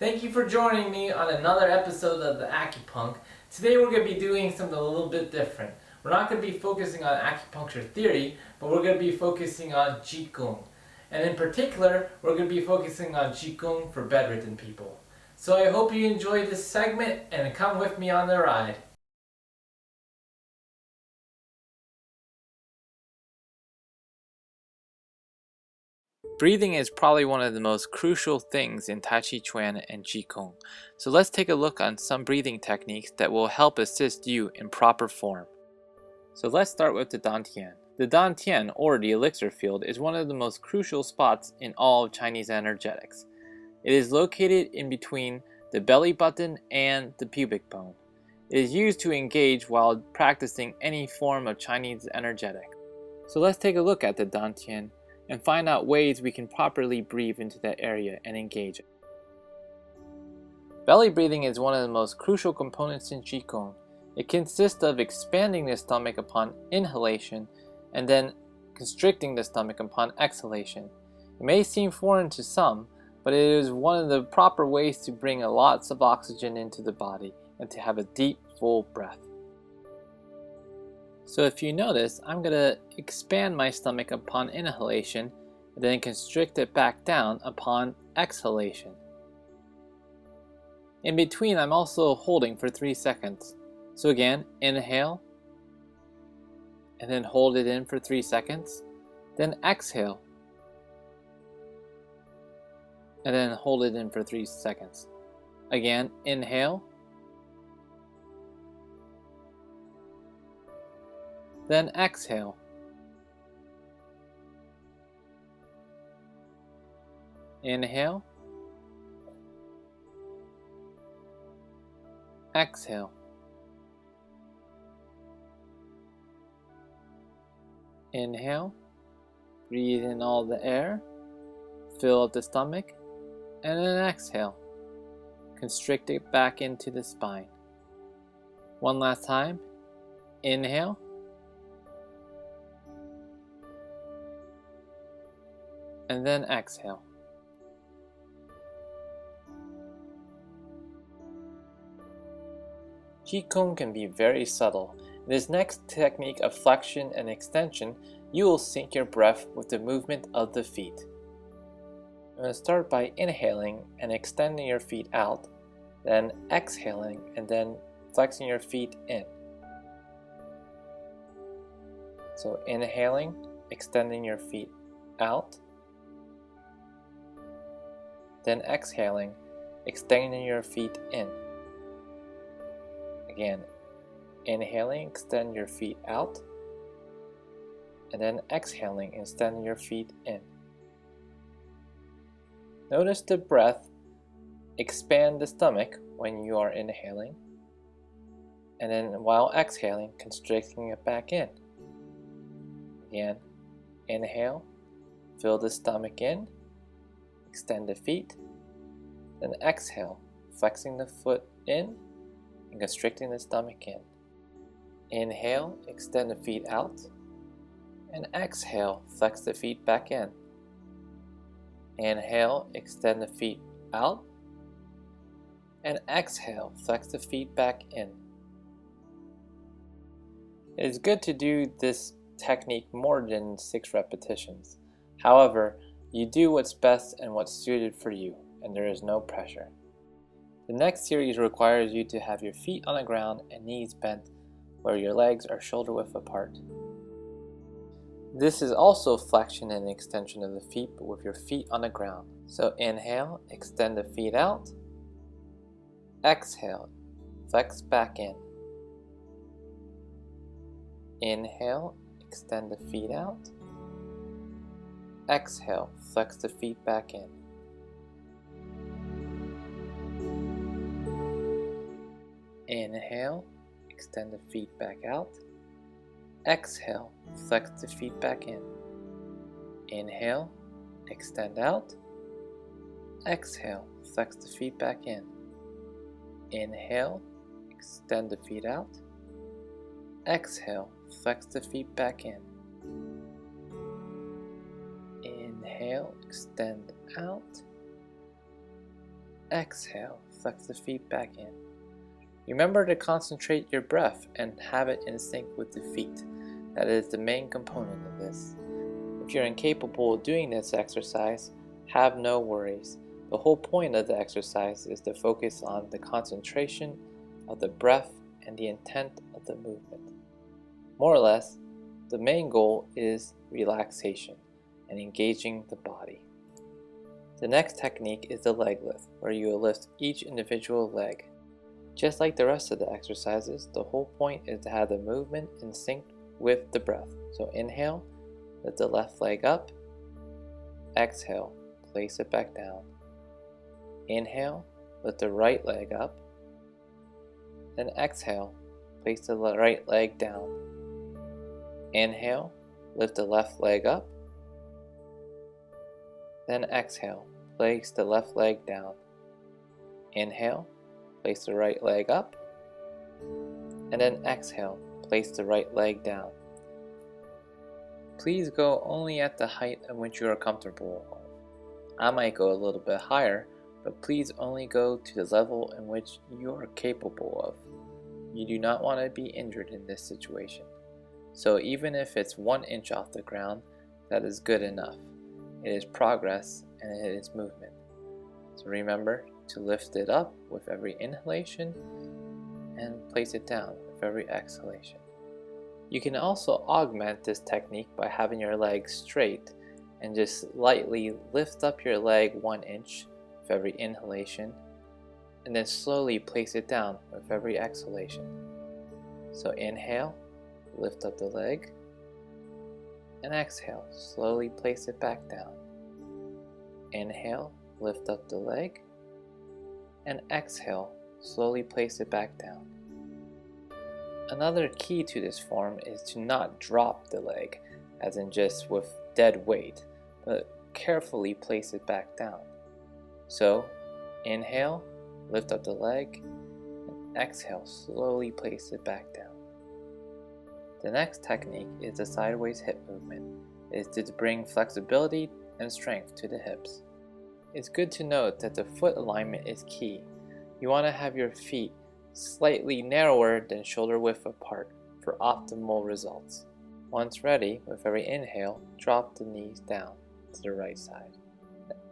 Thank you for joining me on another episode of the Acupuncture. Today we're going to be doing something a little bit different. We're not going to be focusing on acupuncture theory, but we're going to be focusing on Qigong. And in particular, we're going to be focusing on Qigong for bedridden people. So I hope you enjoy this segment and come with me on the ride. Breathing is probably one of the most crucial things in Tai Chi Chuan and Qigong, so let's take a look on some breathing techniques that will help assist you in proper form. So let's start with the Dantian. The Dantian, or the elixir field, is one of the most crucial spots in all of Chinese energetics. It is located in between the belly button and the pubic bone. It is used to engage while practicing any form of Chinese energetic. So let's take a look at the Dantian and find out ways we can properly breathe into that area and engage it. Belly breathing is one of the most crucial components in Qigong. It consists of expanding the stomach upon inhalation and then constricting the stomach upon exhalation. It may seem foreign to some, but it is one of the proper ways to bring lots of oxygen into the body and to have a deep, full breath. So if you notice, I'm going to expand my stomach upon inhalation and then constrict it back down upon exhalation. In between, I'm also holding for 3 seconds. So again, inhale, and then hold it in for 3 seconds, then exhale, and then hold it in for 3 seconds. Again, inhale, then exhale. Inhale, exhale. Inhale, breathe in all the air, fill up the stomach, and then exhale. Constrict it back into the spine. One last time. Inhale, and then exhale. Qigong can be very subtle. In this next technique of flexion and extension, you will sync your breath with the movement of the feet. I'm going to start by inhaling and extending your feet out, then exhaling and then flexing your feet in. So inhaling, extending your feet out, then exhaling, extending your feet in. Again, inhaling, extend your feet out, and then exhaling, extend your feet in. Notice the breath, expand the stomach when you are inhaling, and then while exhaling, constricting it back in. Again, inhale, fill the stomach in, extend the feet, then exhale, flexing the foot in and constricting the stomach in. Inhale, extend the feet out, and exhale, flex the feet back in. Inhale, extend the feet out, and exhale, flex the feet back in. It is good to do this technique more than 6 repetitions. However, you do what's best and what's suited for you, and there is no pressure. The next series requires you to have your feet on the ground and knees bent where your legs are shoulder width apart. This is also flexion and extension of the feet, but with your feet on the ground. So inhale, extend the feet out. Exhale, flex back in. Inhale, extend the feet out. Exhale, flex the feet back in. Inhale, extend the feet back out. Exhale, flex the feet back in. Inhale, extend out. Exhale, flex the feet back in. Inhale, extend the feet out. Exhale, flex the feet back in. Inhale, extend out. Exhale, flex the feet back in. Remember to concentrate your breath and have it in sync with the feet. That is the main component of this. If you're incapable of doing this exercise, have no worries. The whole point of the exercise is to focus on the concentration of the breath and the intent of the movement. More or less, the main goal is relaxation and engaging the body. The next technique is the leg lift, where you will lift each individual leg. Just like the rest of the exercises, the whole point is to have the movement in sync with the breath. So inhale, lift the left leg up. Exhale, place it back down. Inhale, lift the right leg up. Then exhale, place the right leg down. Inhale, lift the left leg up. Then exhale, place the left leg down. Inhale, place the right leg up. And then exhale, place the right leg down. Please go only at the height at which you are comfortable. I might go a little bit higher, but please only go to the level in which you are capable of. You do not want to be injured in this situation. So even if it's 1 inch off the ground, that is good enough. It is progress and it is movement. So remember to lift it up with every inhalation and place it down with every exhalation. You can also augment this technique by having your legs straight and just lightly lift up your leg 1 inch with every inhalation and then slowly place it down with every exhalation. So inhale, lift up the leg, and exhale, slowly place it back down. Inhale, lift up the leg, and exhale, slowly place it back down. Another key to this form is to not drop the leg, as in just with dead weight, but carefully place it back down. So, inhale, lift up the leg, and exhale, slowly place it back down. The next technique is the sideways hip movement. It is to bring flexibility and strength to the hips. It's good to note that the foot alignment is key. You want to have your feet slightly narrower than shoulder width apart for optimal results. Once ready, with every inhale, drop the knees down to the right side.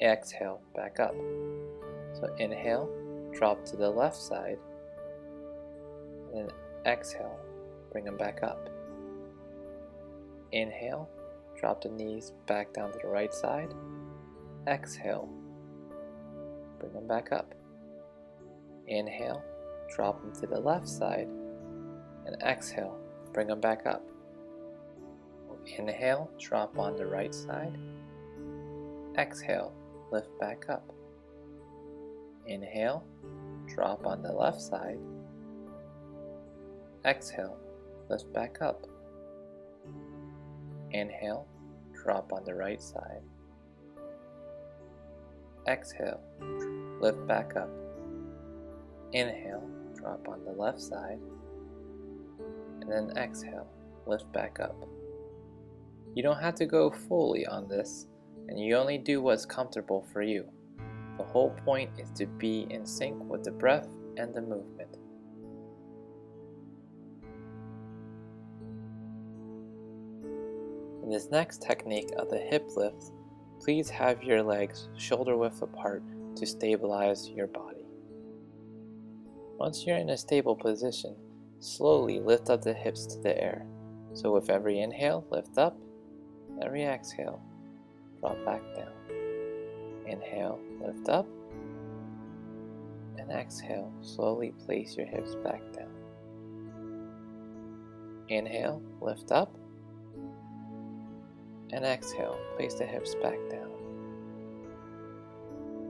Exhale, back up. So inhale, drop to the left side, and then exhale, bring them back up. Inhale, drop the knees back down to the right side. Exhale, bring them back up. Inhale, drop them to the left side, and exhale, bring them back up. Inhale, drop on the right side. Exhale, lift back up. Inhale, drop on the left side. Exhale, lift back up. Inhale, drop on the right side. Exhale, lift back up. Inhale, drop on the left side. And then exhale, lift back up. You don't have to go fully on this, and you only do what's comfortable for you. The whole point is to be in sync with the breath and the movement. In this next technique of the hip lift, please have your legs shoulder width apart to stabilize your body. Once you're in a stable position, slowly lift up the hips to the air. So with every inhale, lift up, every exhale, drop back down. Inhale, lift up, and exhale, slowly place your hips back down. Inhale, lift up, and exhale, place the hips back down.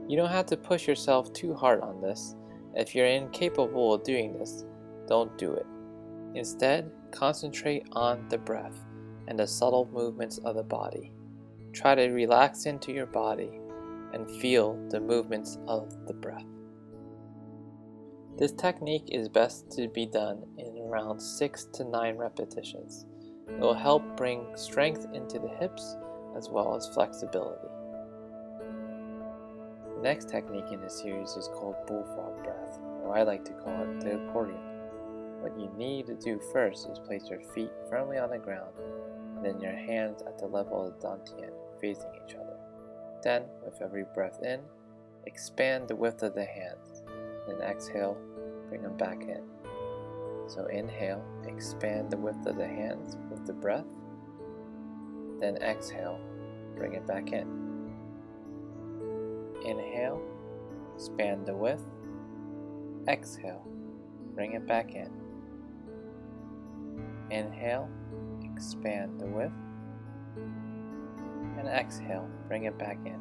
You don't have to push yourself too hard on this. If you're incapable of doing this, don't do it. Instead, concentrate on the breath and the subtle movements of the body. Try to relax into your body and feel the movements of the breath. This technique is best to be done in around 6 to 9 repetitions. It will help bring strength into the hips as well as flexibility. The next technique in this series is called bullfrog breath, or I like to call it the accordion. What you need to do first is place your feet firmly on the ground and then your hands at the level of the dantian, facing each other. Then, with every breath in, expand the width of the hands. Then exhale, bring them back in. So inhale, expand the width of the hands with the breath. Then exhale, bring it back in. Inhale, expand the width. Exhale, bring it back in. Inhale, expand the width. And exhale, bring it back in.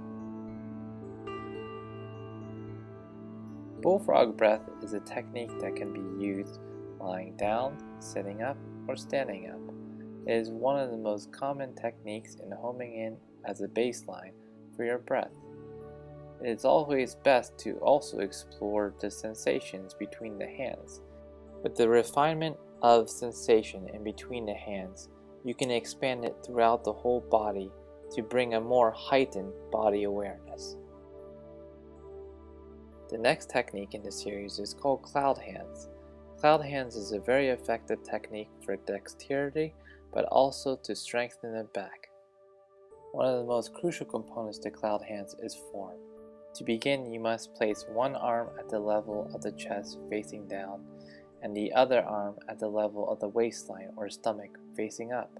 Bullfrog breath is a technique that can be used lying down, sitting up, or standing up. It is one of the most common techniques in homing in as a baseline for your breath. It is always best to also explore the sensations between the hands. With the refinement of sensation in between the hands, you can expand it throughout the whole body to bring a more heightened body awareness. The next technique in the series is called cloud hands. Cloud hands is a very effective technique for dexterity, but also to strengthen the back. One of the most crucial components to cloud hands is form. To begin, you must place one arm at the level of the chest facing down, and the other arm at the level of the waistline or stomach facing up.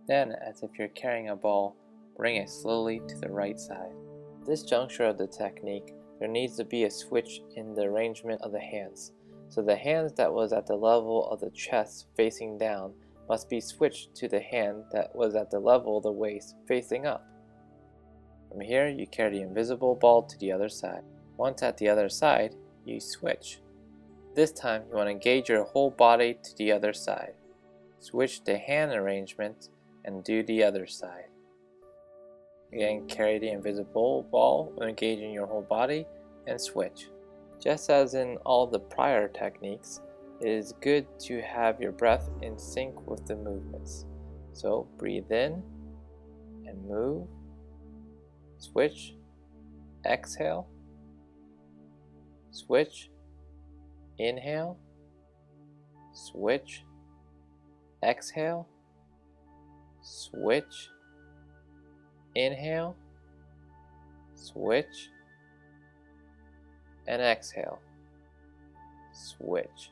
Then, as if you're carrying a ball, bring it slowly to the right side. At this juncture of the technique, there needs to be a switch in the arrangement of the hands. So the hands that was at the level of the chest facing down must be switched to the hand that was at the level of the waist facing up. From here, you carry the invisible ball to the other side. Once at the other side, you switch. This time, you want to engage your whole body to the other side. Switch the hand arrangement and do the other side. Again, carry the invisible ball when engaging your whole body and switch. Just as in all the prior techniques, it is good to have your breath in sync with the movements. So breathe in and move, switch, exhale, switch, inhale, switch, exhale, switch, inhale, switch, and exhale, switch.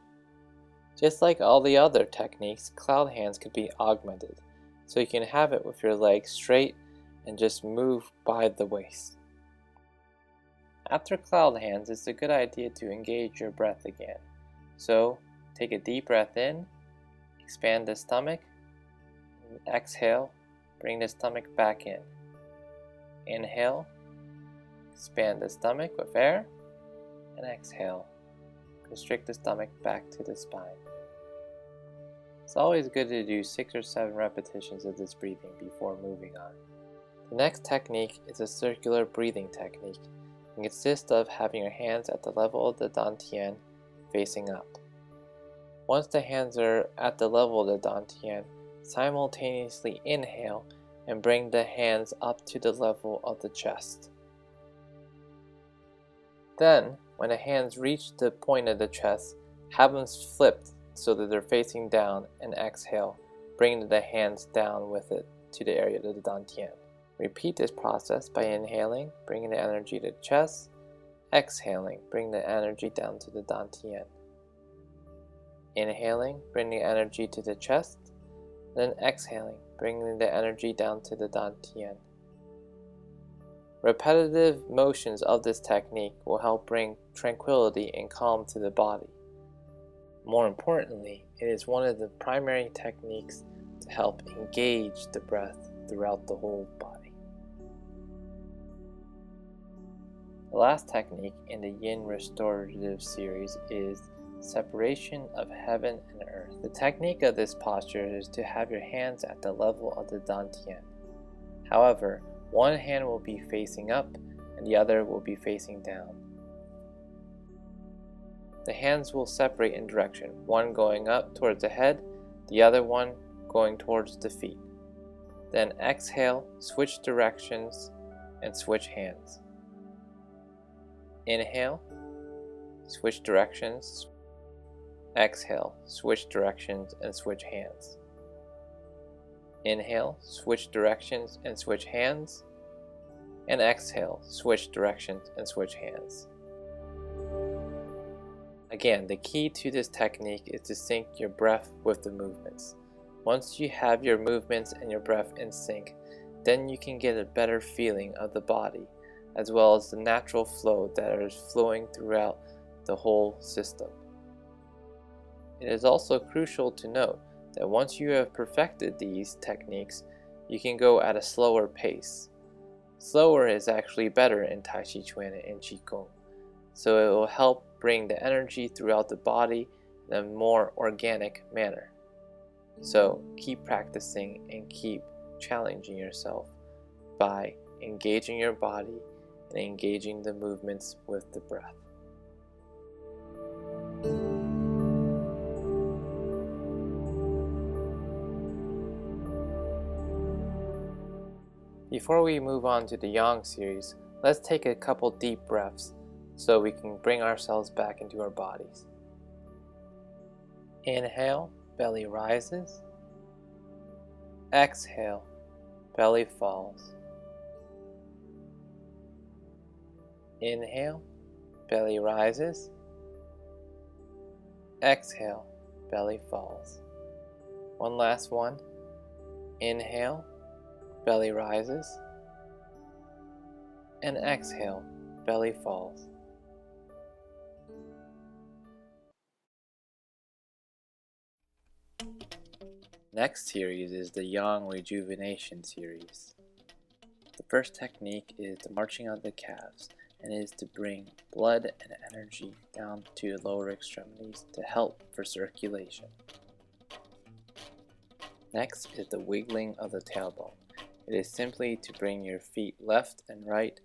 Just like all the other techniques, cloud hands could be augmented, so you can have it with your legs straight and just move by the waist. After cloud hands, it's a good idea to engage your breath again. So take a deep breath in, expand the stomach, and exhale, bring the stomach back in. Inhale, expand the stomach with air, and exhale, constrict the stomach back to the spine. It's always good to do 6 or 7 repetitions of this breathing before moving on. The next technique is a circular breathing technique and consists of having your hands at the level of the dantian facing up. Once the hands are at the level of the dantian, simultaneously inhale and bring the hands up to the level of the chest. Then, when the hands reach the point of the chest, have them flipped so that they're facing down and exhale, bringing the hands down with it to the area of the dantian. Repeat this process by inhaling, bringing the energy to the chest, exhaling, bring the energy down to the dantian. Inhaling, bring the energy to the chest, then exhaling, bringing the energy down to the dantian. Repetitive motions of this technique will help bring tranquility and calm to the body. More importantly, it is one of the primary techniques to help engage the breath throughout the whole body. The last technique in the Yin Restorative series is separation of heaven and earth. The technique of this posture is to have your hands at the level of the dantian. However, one hand will be facing up and the other will be facing down. The hands will separate in direction, one going up towards the head, the other one going towards the feet. Then exhale, switch directions, and switch hands. Inhale, switch directions. Exhale, switch directions and switch hands. Inhale, switch directions and switch hands. And exhale, switch directions and switch hands. Again, the key to this technique is to sync your breath with the movements. Once you have your movements and your breath in sync, then you can get a better feeling of the body, as well as the natural flow that is flowing throughout the whole system. It is also crucial to note that once you have perfected these techniques, you can go at a slower pace. Slower is actually better in Tai Chi Chuan and Qigong, so it will help bring the energy throughout the body in a more organic manner. So keep practicing and keep challenging yourself by engaging your body and engaging the movements with the breath. Before we move on to the Yang series, let's take a couple deep breaths so we can bring ourselves back into our bodies. Inhale, belly rises. Exhale, belly falls. Inhale, belly rises. Exhale, belly falls. One last one. Inhale, belly rises. And exhale, belly falls. Next series is the Yang Rejuvenation series. The first technique is the marching of the calves, and it is to bring blood and energy down to the lower extremities to help for circulation. Next is the wiggling of the tailbone. It is simply to bring your feet left and right,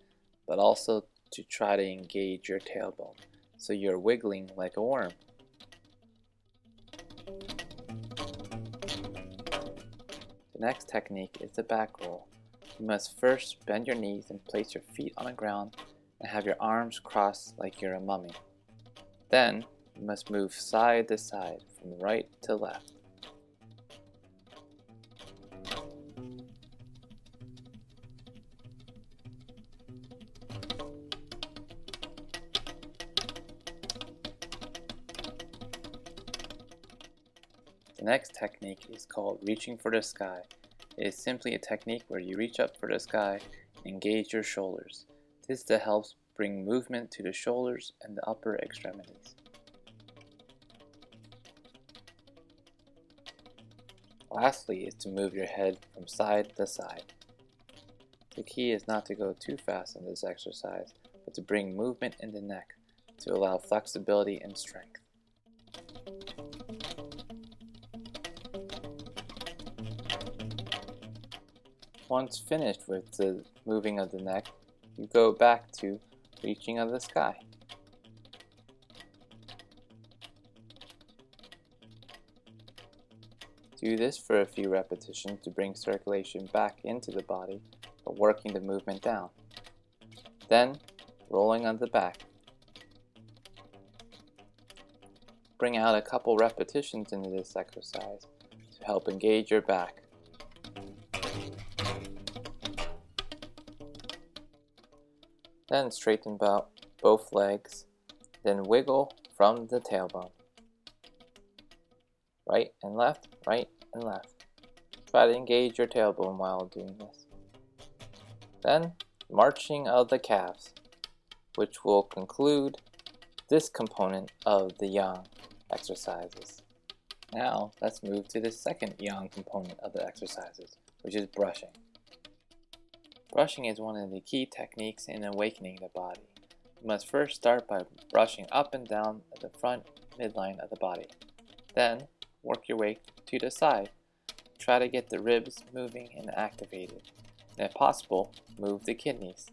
but also to try to engage your tailbone, so you're wiggling like a worm. The next technique is the back roll. You must first bend your knees and place your feet on the ground and have your arms crossed like you're a mummy. Then, you must move side to side, from right to left. The next technique is called reaching for the sky. It is simply a technique where you reach up for the sky and engage your shoulders. This helps bring movement to the shoulders and the upper extremities. Lastly is to move your head from side to side. The key is not to go too fast in this exercise, but to bring movement in the neck to allow flexibility and strength. Once finished with the moving of the neck, you go back to reaching of the sky. Do this for a few repetitions to bring circulation back into the body, but working the movement down. Then, rolling on the back. Bring out a couple repetitions into this exercise to help engage your back. Then straighten out both legs, then wiggle from the tailbone. Right and left, right and left. Try to engage your tailbone while doing this. Then, marching of the calves, which will conclude this component of the Yang exercises. Now, let's move to the second Yang component of the exercises, which is brushing. Brushing is one of the key techniques in awakening the body. You must first start by brushing up and down the front midline of the body. Then, work your way to the side. Try to get the ribs moving and activated. And if possible, move the kidneys.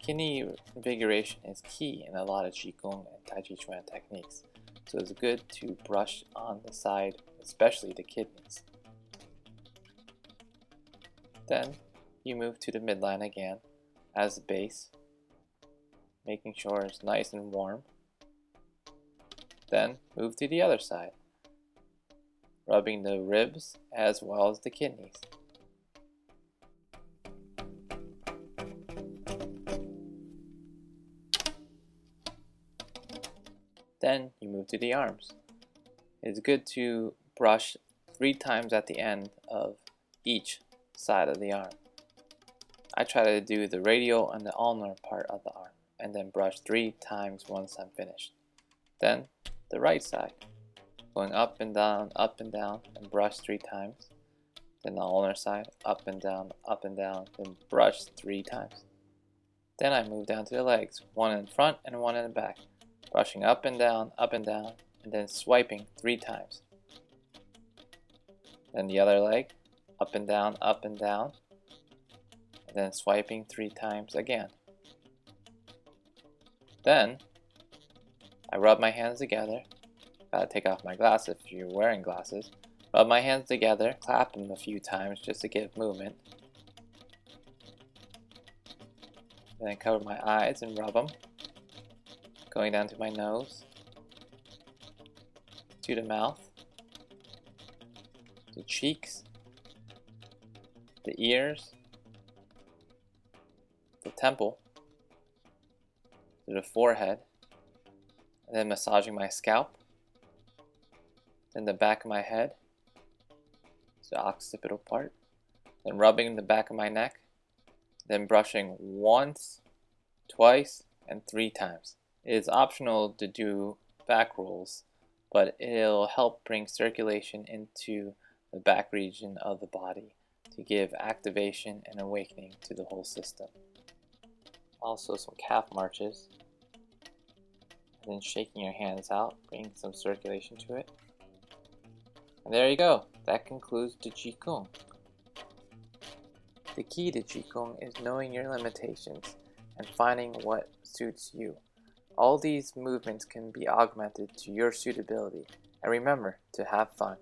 Kidney invigoration is key in a lot of Qigong and Tai Chi Chuan techniques, so it's good to brush on the side, especially the kidneys. Then, you move to the midline again as a base. making sure it's nice and warm. Then move to the other side, rubbing the ribs as well as the kidneys. Then you move to the arms. It's good to brush 3 times at the end of each side of the arm. I try to do the radial and the ulnar part of the arm, and then brush 3 times once I'm finished. Then the right side, going up and down, and brush 3 times. Then the ulnar side, up and down, then brush 3 times. Then I move down to the legs, one in front and one in the back, brushing up and down, and then swiping 3 times. Then the other leg, up and down, and then swiping 3 times again. Then I rub my hands together. Gotta take off my glasses if you're wearing glasses. Rub my hands together, clap them a few times just to get movement. Then cover my eyes and rub them, going down to my nose, to the mouth, the cheeks, the ears, the temple, to the forehead, and then massaging my scalp, then the back of my head, the occipital part, then rubbing the back of my neck, then brushing once, twice, and 3 times. It is optional to do back rolls, but it'll help bring circulation into the back region of the body to give activation and awakening to the whole system. Also some calf marches, and then shaking your hands out, bring some circulation to it. And there you go, that concludes the Qigong. The key to Qigong is knowing your limitations and finding what suits you. All these movements can be augmented to your suitability, and remember to have fun.